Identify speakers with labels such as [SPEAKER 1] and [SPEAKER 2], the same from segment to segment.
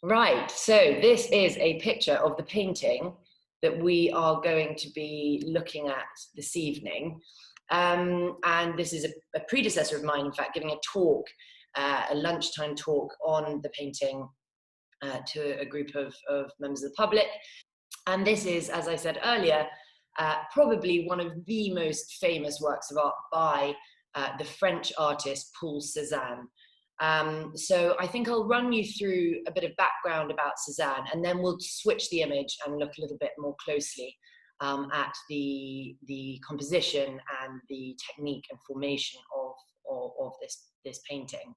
[SPEAKER 1] Right, so this is a picture of the painting that we are going to be looking at this evening. And this is a predecessor of mine, in fact, giving a talk, a lunchtime talk on the painting to a group of members of the public. And this is, as I said earlier, probably one of the most famous works of art by the French artist Paul Cézanne. So I think I'll run you through a bit of background about Cézanne, and then we'll switch the image and look a little bit more closely at the composition and the technique and formation of this painting.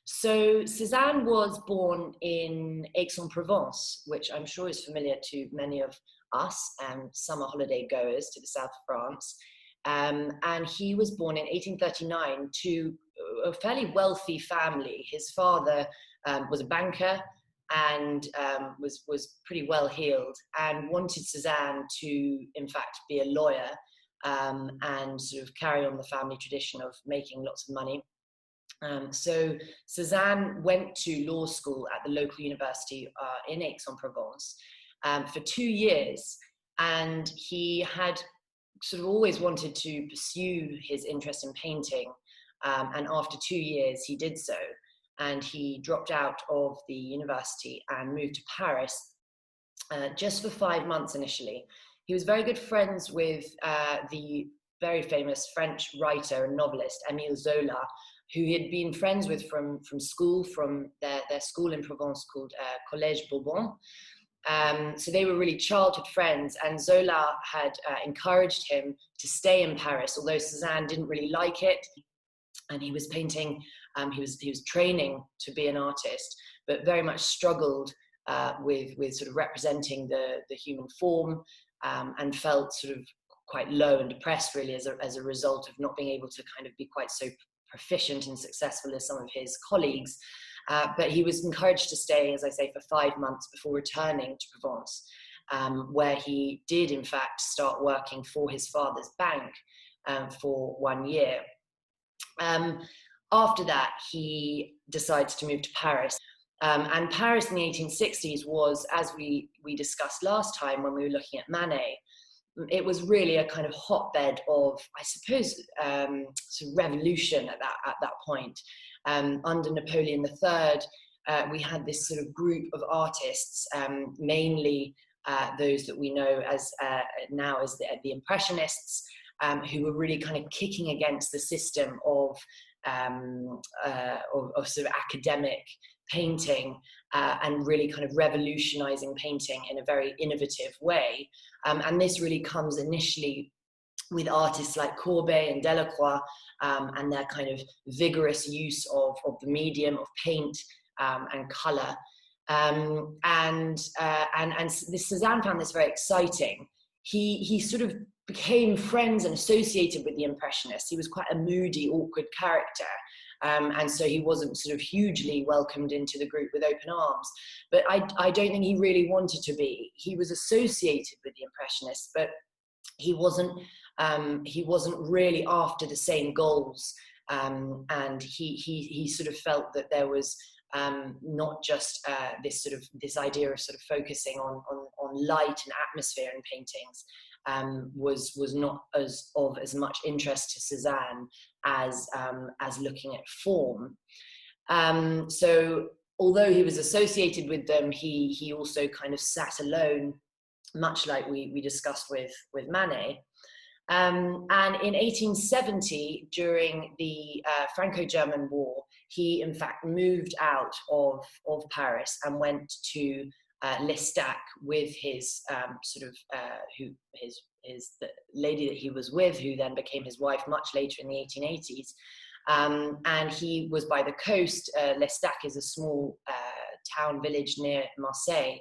[SPEAKER 1] So Cézanne was born in Aix-en-Provence, which I'm sure is familiar to many of us and summer holiday goers to the south of France. And he was born in 1839 to a fairly wealthy family. His father was a banker and was pretty well heeled, and wanted Cézanne to, in fact, be a lawyer and sort of carry on the family tradition of making lots of money. So Cézanne went to law school at the local university in Aix-en-Provence for 2 years, and he had sort of always wanted to pursue his interest in painting, and after 2 years he did so, and he dropped out of the university and moved to Paris just for 5 months initially. He was very good friends with the very famous French writer and novelist Émile Zola, who he had been friends with from school, from their school in Provence called Collège Bourbon. So they were really childhood friends, and Zola had encouraged him to stay in Paris, although Cézanne didn't really like it, and he was painting, he was training to be an artist, but very much struggled with sort of representing the human form, and felt sort of quite low and depressed really as a result of not being able to kind of be quite so proficient and successful as some of his colleagues. But he was encouraged to stay, as I say, for 5 months before returning to Provence, where he did in fact start working for his father's bank for 1 year. After that, he decides to move to Paris. And Paris in the 1860s was, as we discussed last time when we were looking at Manet, it was really a kind of hotbed of, I suppose, sort of revolution at that point. Under Napoleon III, we had this sort of group of artists, mainly those that we know as now as the Impressionists, who were really kind of kicking against the system of sort of academic painting, and really kind of revolutionizing painting in a very innovative way. And this really comes initially with artists like Courbet and Delacroix, and their kind of vigorous use of the medium of paint and color. And Cézanne found this very exciting. He sort of became friends and associated with the Impressionists. He was quite a moody, awkward character. And so he wasn't sort of hugely welcomed into the group with open arms. But I don't think he really wanted to be. He was associated with the Impressionists, but he wasn't really after the same goals. And he sort of felt that there was not just this idea of sort of focusing on light and atmosphere in paintings, was not of as much interest to Cézanne as looking at form. So although he was associated with them, he also kind of sat alone, much like we discussed with Manet. And in 1870, during the Franco-German War, he in fact moved out of Paris and went to L'Estaque with his the lady that he was with, who then became his wife much later in the 1880s. And he was by the coast. L'Estaque is a small town village near Marseille.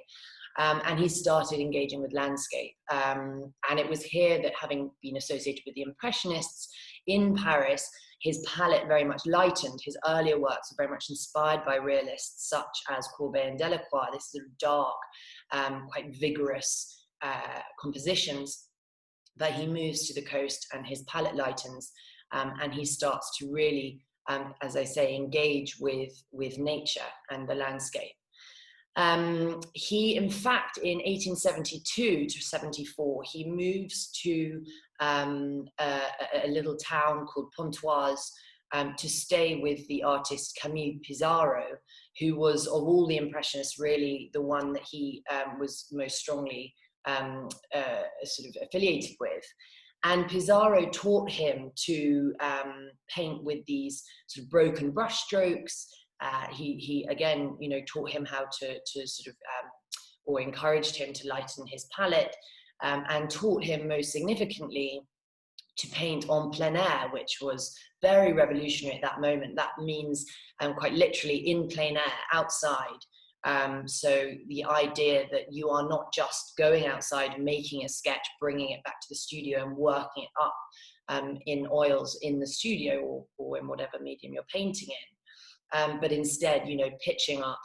[SPEAKER 1] And he started engaging with landscape. And it was here that, having been associated with the Impressionists in Paris, his palette very much lightened. His earlier works are very much inspired by realists such as Courbet and Delacroix, this sort of dark, quite vigorous compositions. But he moves to the coast and his palette lightens, and he starts to really, as I say, engage with nature and the landscape. He, in fact, in 1872 to 74, he moves to a little town called Pontoise to stay with the artist Camille Pissarro, who was, of all the Impressionists, really the one that he was most strongly sort of affiliated with. And Pissarro taught him to paint with these sort of broken brush strokes. He again, you know, taught him how to sort of, or encouraged him to lighten his palette, and taught him most significantly to paint en plein air, which was very revolutionary at that moment. That means quite literally in plein air, outside. So the idea that you are not just going outside, making a sketch, bringing it back to the studio and working it up in oils in the studio or in whatever medium you're painting in, but instead, you know, pitching up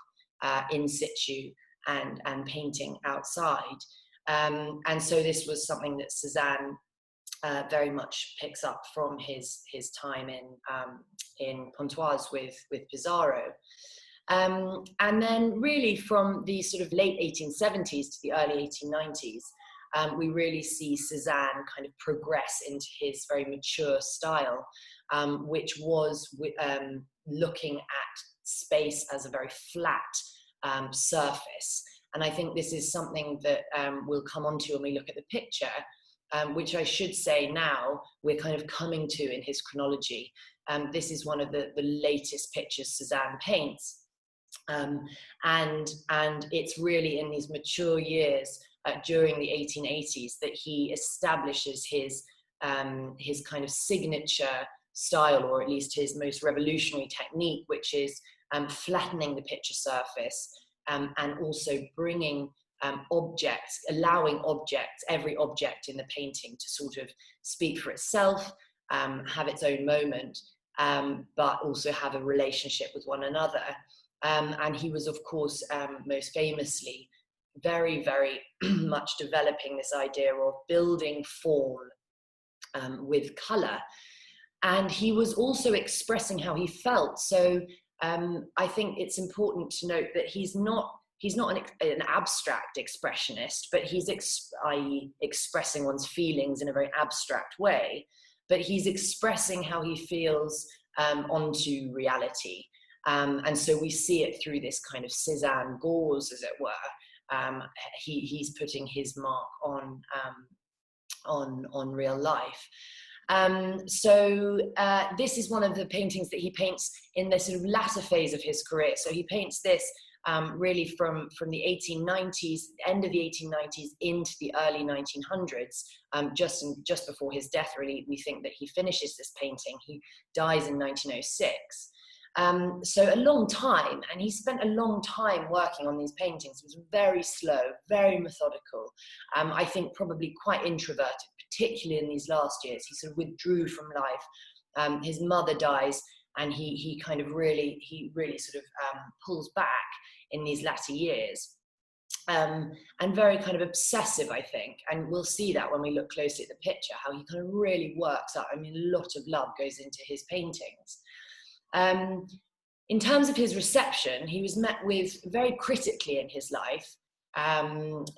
[SPEAKER 1] in situ and painting outside. And so this was something that Cézanne very much picks up from his time in Pontoise with Pissarro. And then really from the sort of late 1870s to the early 1890s, we really see Cézanne kind of progress into his very mature style, which was looking at space as a very flat surface. And I think this is something that we'll come on to when we look at the picture, which I should say now we're kind of coming to in his chronology. This is one of the latest pictures Cézanne paints. And it's really in these mature years during the 1880s that he establishes his kind of signature style, or at least his most revolutionary technique, which is flattening the picture surface and also bringing objects, allowing objects, every object in the painting to sort of speak for itself, have its own moment, but also have a relationship with one another. And he was, of course, most famously very, very much developing this idea of building form with colour. And he was also expressing how he felt. So I think it's important to note that he's not an abstract expressionist, but he's i.e. expressing one's feelings in a very abstract way, but he's expressing how he feels onto reality. And so we see it through this kind of Cézanne gauze, as it were. He's putting his mark on real life. So this is one of the paintings that he paints in the sort of latter phase of his career. So he paints this really from the 1890s, end of the 1890s into the early 1900s, just before his death, really. We think that he finishes this painting. He dies in 1906. So a long time, and he spent a long time working on these paintings. It was very slow, very methodical. I think probably quite introverted, particularly in these last years. He sort of withdrew from life. His mother dies, and he really sort of pulls back in these latter years. And very kind of obsessive, I think. And we'll see that when we look closely at the picture, how he kind of really works up. I mean, a lot of love goes into his paintings. In terms of his reception, he was met with very critically in his life.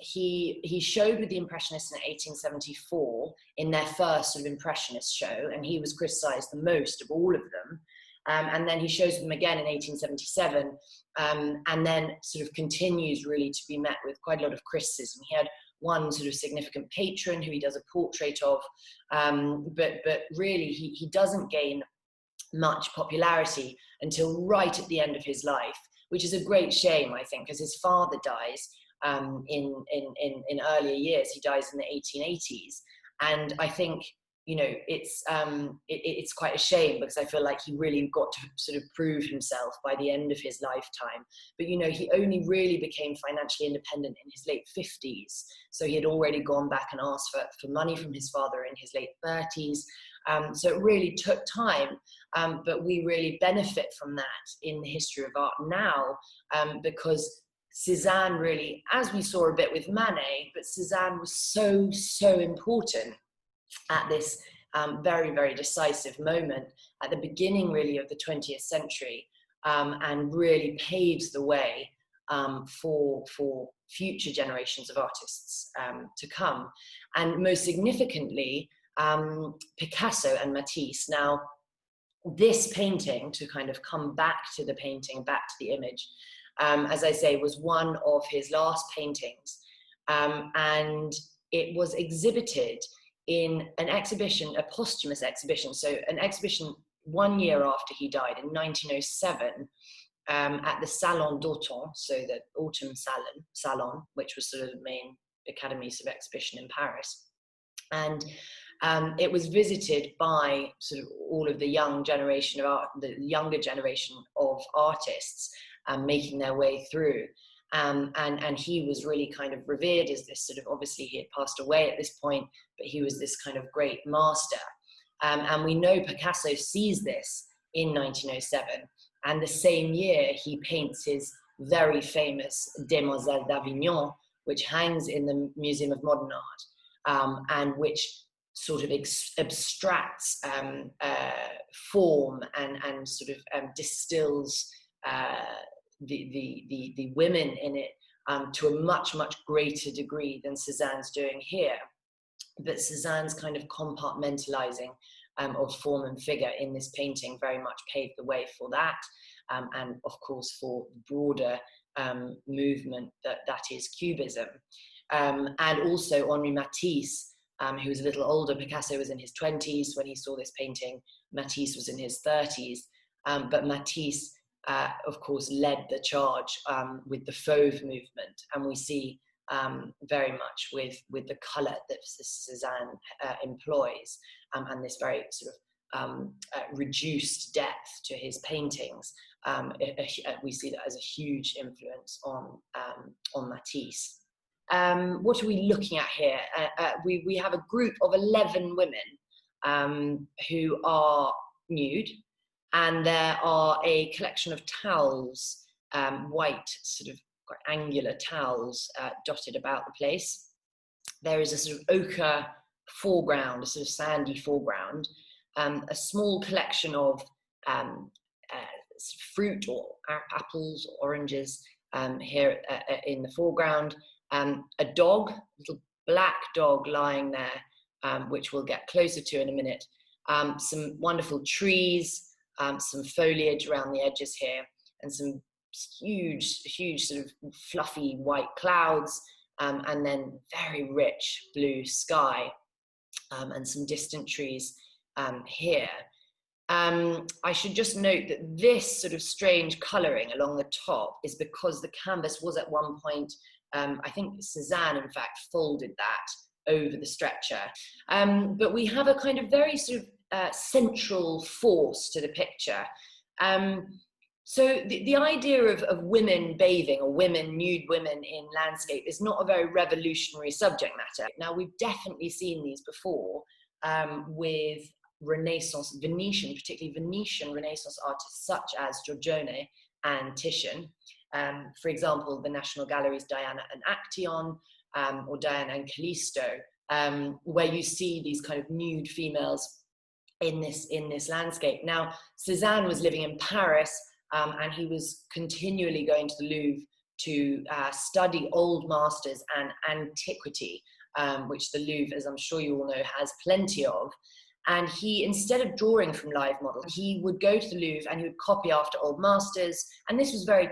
[SPEAKER 1] He showed with the Impressionists in 1874 in their first sort of Impressionist show, and he was criticized the most of all of them. And then he shows them again in 1877, and then sort of continues really to be met with quite a lot of criticism. He had one sort of significant patron who he does a portrait of, but really he doesn't gain much popularity until right at the end of his life, which is a great shame, I think, because his father dies in earlier years. He dies in the 1880s, and I think, you know, it's quite a shame, because I feel like he really got to sort of prove himself by the end of his lifetime. But, you know, he only really became financially independent in his late 50s. So he had already gone back and asked for money from his father in his late 30s. So it really took time, but we really benefit from that in the history of art now, because Cézanne really, as we saw a bit with Manet, but Cézanne was so important at this very, very decisive moment at the beginning really of the 20th century, and really paves the way for future generations of artists to come. And most significantly, Picasso and Matisse. Now, this painting, to kind of come back to the painting, back to the image, as I say, was one of his last paintings. And it was exhibited in an exhibition, a posthumous exhibition. So an exhibition 1 year after he died in 1907, at the Salon d'Automne, so the Autumn Salon, which was sort of the main academy sort of exhibition in Paris. And it was visited by sort of all of the young generation of art, the younger generation of artists making their way through. And he was really kind of revered as this sort of, obviously he had passed away at this point, but he was this kind of great master. And we know Picasso sees this in 1907. And the same year, he paints his very famous Demoiselles d'Avignon, which hangs in the Museum of Modern Art, and which sort of abstracts form and sort of distills the women in it to a much, much greater degree than Cézanne's doing here. But Cézanne's kind of compartmentalizing of form and figure in this painting very much paved the way for that, and of course for the broader movement that is Cubism. And also Henri Matisse, who was a little older. Picasso was in his 20s when he saw this painting. Matisse was in his 30s, but Matisse, of course, led the charge with the Fauve movement, and we see very much with the colour that Cézanne employs, and this very sort of reduced depth to his paintings. We see that as a huge influence on Matisse. What are we looking at here? We have a group of 11 women who are nude, and there are a collection of towels, white sort of quite angular towels dotted about the place. There is a sort of ochre foreground, a sort of sandy foreground, a small collection of fruit or apples or oranges here in the foreground, a dog, a little black dog lying there, which we'll get closer to in a minute, some wonderful trees, some foliage around the edges here, and some huge sort of fluffy white clouds, and then very rich blue sky, and some distant trees here. I should just note that this sort of strange colouring along the top is because the canvas was at one point, I think Cézanne in fact folded that over the stretcher. But we have a kind of very sort of central force to the picture. So the idea of women bathing or nude women in landscape is not a very revolutionary subject matter. Now, we've definitely seen these before with Renaissance, particularly Venetian Renaissance artists such as Giorgione and Titian. For example, the National Gallery's Diana and Actaeon, or Diana and Callisto, where you see these kind of nude females in this landscape. Now, Cézanne was living in Paris, and he was continually going to the Louvre to study old masters and antiquity, which the Louvre, as I'm sure you all know, has plenty of. And he, instead of drawing from live models, he would go to the Louvre and he would copy after old masters. And this was very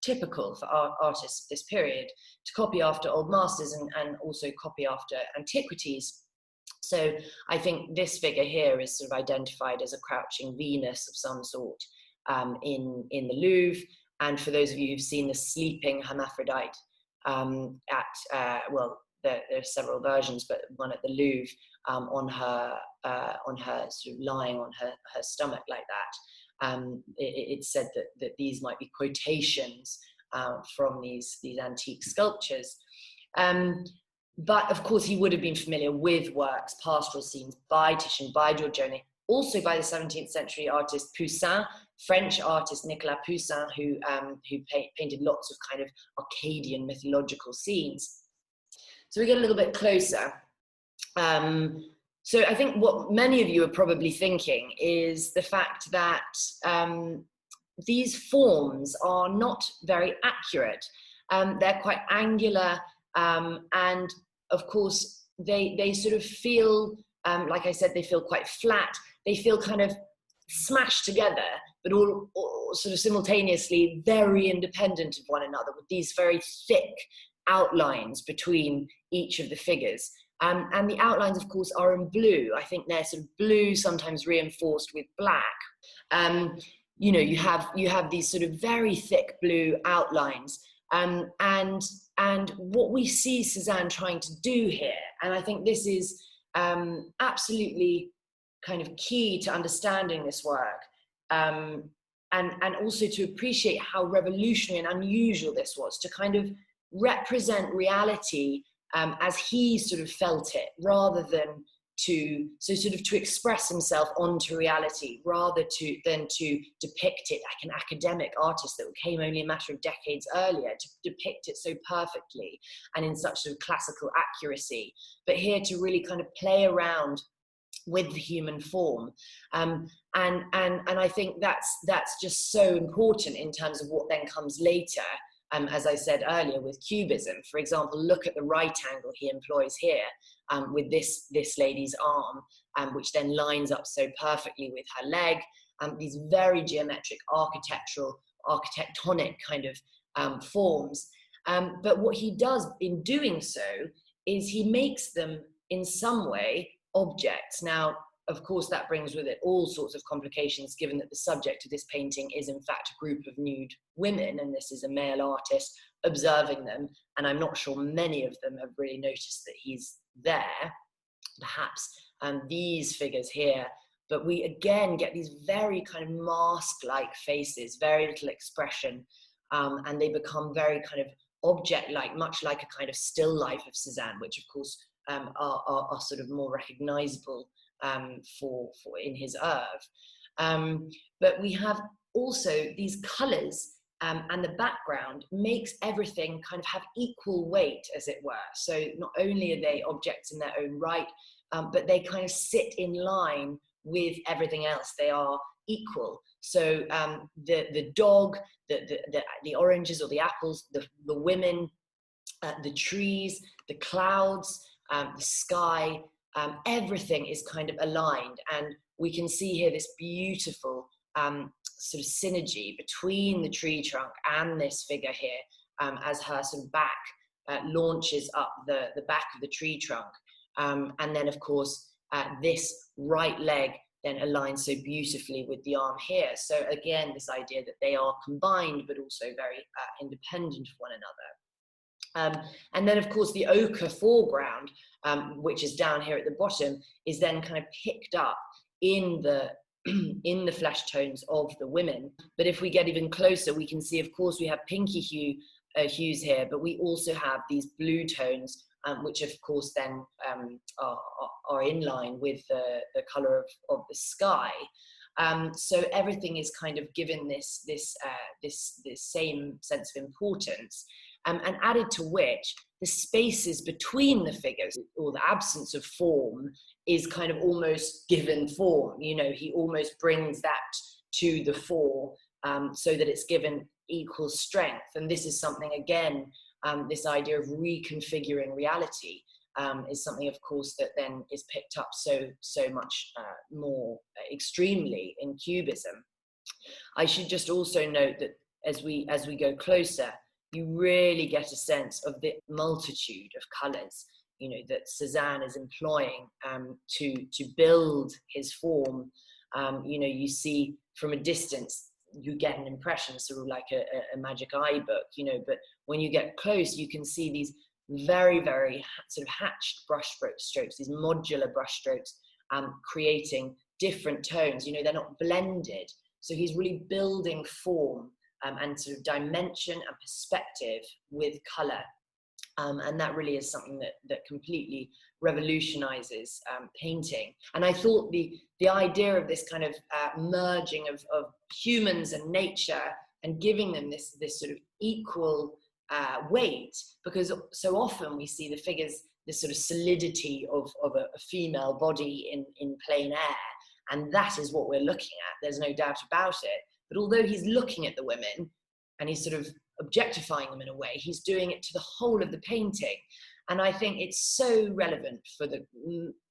[SPEAKER 1] typical for artists of this period, to copy after old masters and also copy after antiquities. So I think this figure here is sort of identified as a crouching Venus of some sort in the Louvre. And for those of you who've seen the sleeping hermaphrodite there are several versions, but one at the Louvre, on her sort of lying on her stomach like that. It's said that these might be quotations from these antique sculptures. But of course, he would have been familiar with works, pastoral scenes by Titian, by Giorgione, also by the 17th century artist Poussin, French artist Nicolas Poussin, who painted lots of kind of Arcadian mythological scenes. So we get a little bit closer. So I think what many of you are probably thinking is the fact that these forms are not very accurate. They're quite angular, and of course they sort of feel, like I said, they feel quite flat. They feel kind of smashed together, but all sort of simultaneously very independent of one another, with these very thick outlines between each of the figures. And the outlines, of course, are in blue. I think they're sort of blue, sometimes reinforced with black. You know, you have these sort of very thick blue outlines. And what we see Cézanne trying to do here, and I think this is absolutely kind of key to understanding this work, and also to appreciate how revolutionary and unusual this was, to kind of represent reality as he sort of felt it, rather than to express himself onto reality, rather than to depict it like an academic artist that came only a matter of decades earlier, to depict it so perfectly and in such sort of classical accuracy, but here to really kind of play around with the human form. And I think that's just so important in terms of what then comes later. As I said earlier, with Cubism, for example, look at the right angle he employs here, with this lady's arm, which then lines up so perfectly with her leg. These very geometric, architectonic kind of forms. But what he does in doing so is he makes them in some way objects. Now, of course, that brings with it all sorts of complications, given that the subject of this painting is in fact a group of nude women, and this is a male artist observing them, and I'm not sure many of them have really noticed that he's there, perhaps these figures here. But we again get these very kind of mask-like faces, very little expression, and they become very kind of object-like, much like a kind of still life of Cézanne, which of course are sort of more recognizable for in his oeuvre. But we have also these colors, and the background makes everything kind of have equal weight, as it were. So not only are they objects in their own right, but they kind of sit in line with everything else. They are equal. So the dog, the oranges or the apples, the women, the trees, the clouds, the sky, everything is kind of aligned. And we can see here this beautiful sort of synergy between the tree trunk and this figure here, as her sort of back launches up the back of the tree trunk. And then, of course, this right leg then aligns so beautifully with the arm here. So again, this idea that they are combined, but also very independent of one another. And then, of course, the ochre foreground, which is down here at the bottom, is then kind of picked up in the in the flesh tones of the women. But if we get even closer, we can see, of course, we have pinky hues here, but we also have these blue tones, which of course then are in line with the color of the sky. So everything is kind of given this same sense of importance, and added to which the spaces between the figures, or the absence of form, is kind of almost given form. You know, he almost brings that to the fore, so that it's given equal strength. And this is something, again, this idea of reconfiguring reality is something, of course, that then is picked up so much more extremely in Cubism. I should just also note that as we go closer, you really get a sense of the multitude of colours, you know, that Cézanne is employing to build his form. You know, you see from a distance, you get an impression, sort of like a magic eye book, you know, but when you get close, you can see these very, very sort of hatched brush strokes, these modular brush strokes, creating different tones. You know, they're not blended. So he's really building form and sort of dimension and perspective with color. And that really is something that completely revolutionizes painting. And I thought the idea of this kind of merging of humans and nature, and giving them this sort of equal weight, because so often we see the figures, this sort of solidity of a female body in plain air, and that is what we're looking at. There's no doubt about it. But although he's looking at the women and he's sort of objectifying them in a way. He's doing it to the whole of the painting. And I think it's so relevant for the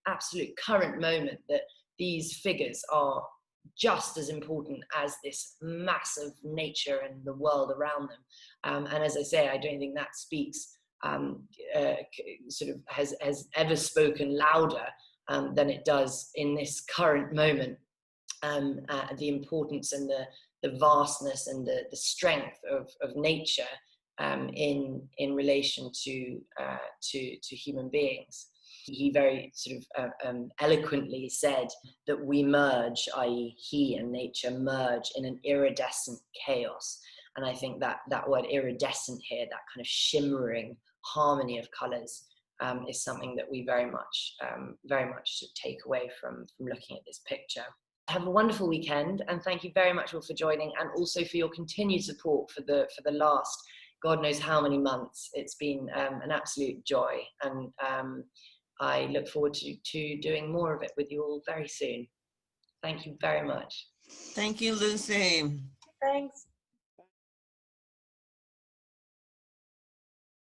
[SPEAKER 1] absolute current moment that these figures are just as important as this massive nature and the world around them. And as I say, I don't think that speaks sort of has ever spoken louder than it does in this current moment. The importance and the vastness and the strength of nature in relation to human beings. He very sort of eloquently said that we merge, i.e. he and nature merge in an iridescent chaos. And I think that word iridescent here, that kind of shimmering harmony of colours, is something that we very much should take away from looking at this picture. Have a wonderful weekend, and thank you very much all for joining, and also for your continued support for the last God knows how many months. It's been an absolute joy, and I look forward to doing more of it with you all very soon. Thank you very much.
[SPEAKER 2] Thank you, Lucy.
[SPEAKER 1] Thanks.